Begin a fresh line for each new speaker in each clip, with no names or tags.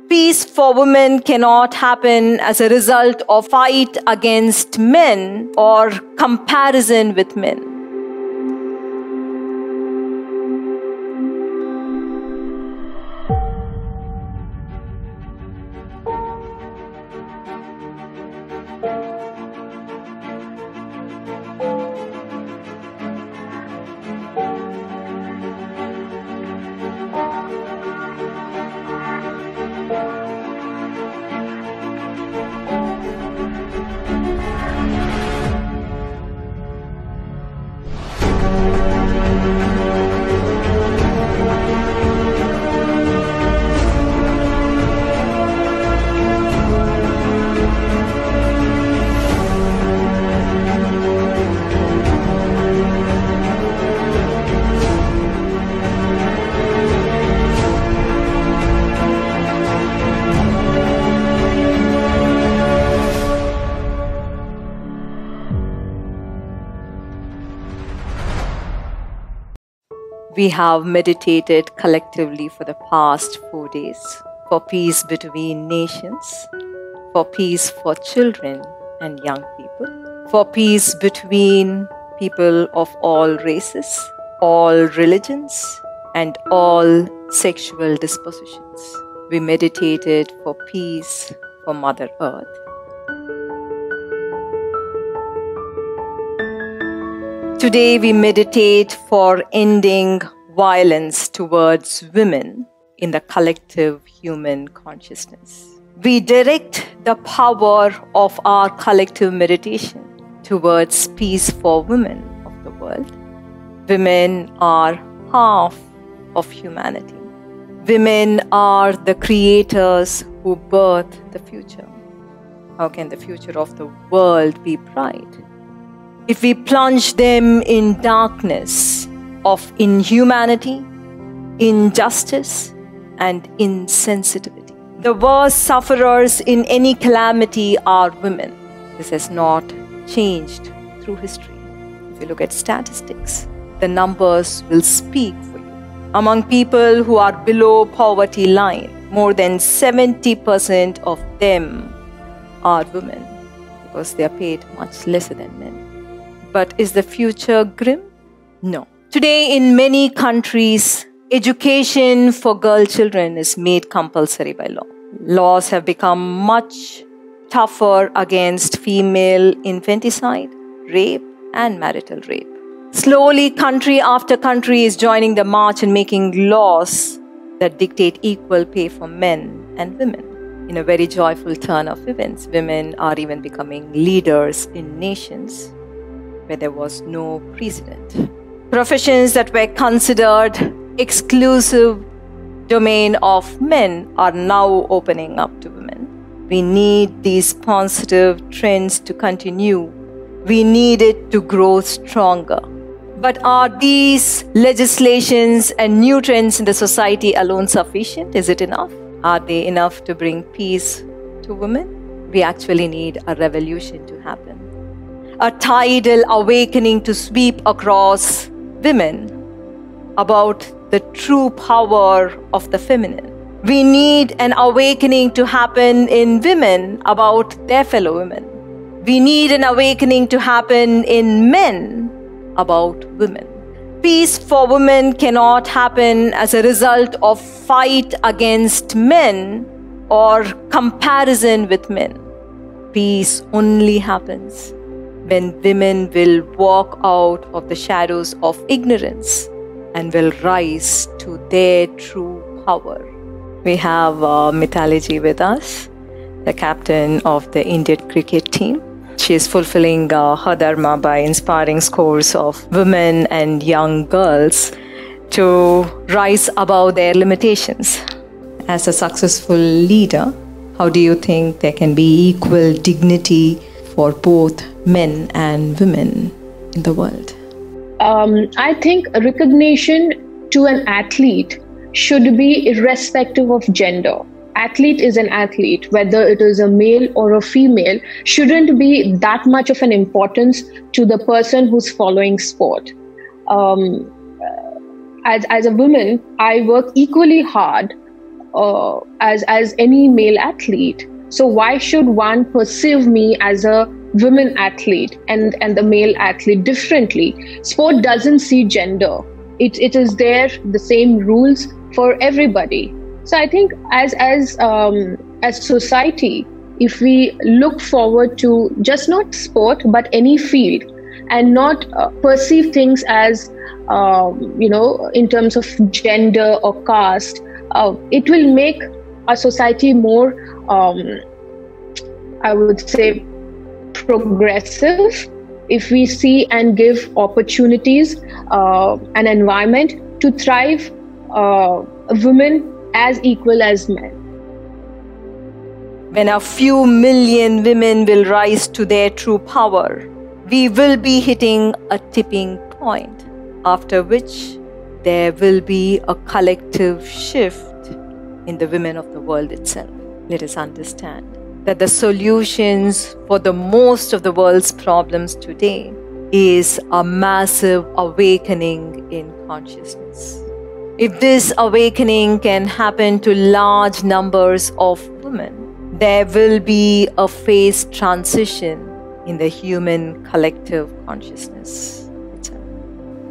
Peace for women cannot happen as a result of fight against men or comparison with men. We have meditated collectively for the past 4 days for peace between nations, for peace for children and young people, for peace between people of all races, all religions, and all sexual dispositions. We meditated for peace for Mother Earth. Today we meditate for ending violence towards women in the collective human consciousness. We direct the power of our collective meditation towards peace for women of the world. Women are half of humanity. Women are the creators who birth the future. How can the future of the world be bright if we plunge them in darkness of inhumanity, injustice, and insensitivity? The worst sufferers in any calamity are women. This has not changed through history. If you look at statistics, the numbers will speak for you. Among people who are below poverty line, more than 70% of them are women because they are paid much lesser than men. But is the future grim? No. Today, in many countries, education for girl children is made compulsory by law. Laws have become much tougher against female infanticide, rape, and marital rape. Slowly, country after country is joining the march and making laws that dictate equal pay for men and women. In a very joyful turn of events, women are even becoming leaders in nations where there was no precedent. Professions that were considered exclusive domain of men are now opening up to women. We need these positive trends to continue. We need it to grow stronger. But are these legislations and new trends in the society alone sufficient? Is it enough? Are they enough to bring peace to women? We actually need a revolution to happen. A tidal awakening to sweep across women about the true power of the feminine. We need an awakening to happen in women about their fellow women. We need an awakening to happen in men about women. Peace for women cannot happen as a result of fight against men or comparison with men. Peace only happens when women will walk out of the shadows of ignorance and will rise to their true power. We have Preethaji with us, the captain of the Indian cricket team. She is fulfilling her dharma by inspiring scores of women and young girls to rise above their limitations. As a successful leader, how do you think there can be equal dignity for both men and women in the world?
I think recognition to an athlete should be irrespective of gender. Athlete is an athlete, whether it is a male or a female, shouldn't be that much of an importance to the person who's following sport. As a woman, I work equally hard as any male athlete. So why should one perceive me as a women athlete and the male athlete differently? Sport doesn't see gender. It is there, the same rules for everybody. So I think as society, if we look forward to just not sport but any field, and not perceive things as in terms of gender or caste, it will make our society more, I would say, progressive, if we see and give opportunities, an environment to thrive, women as equal as men.
When a few million women will rise to their true power, we will be hitting a tipping point, after which there will be a collective shift in the women of the world itself. Let us understand that the solutions for the most of the world's problems today is a massive awakening in consciousness. If this awakening can happen to large numbers of women, there will be a phase transition in the human collective consciousness itself.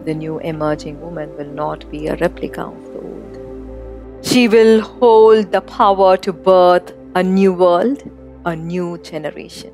The new emerging woman will not be a replica of the old. She will hold the power to birth a new world, a new generation.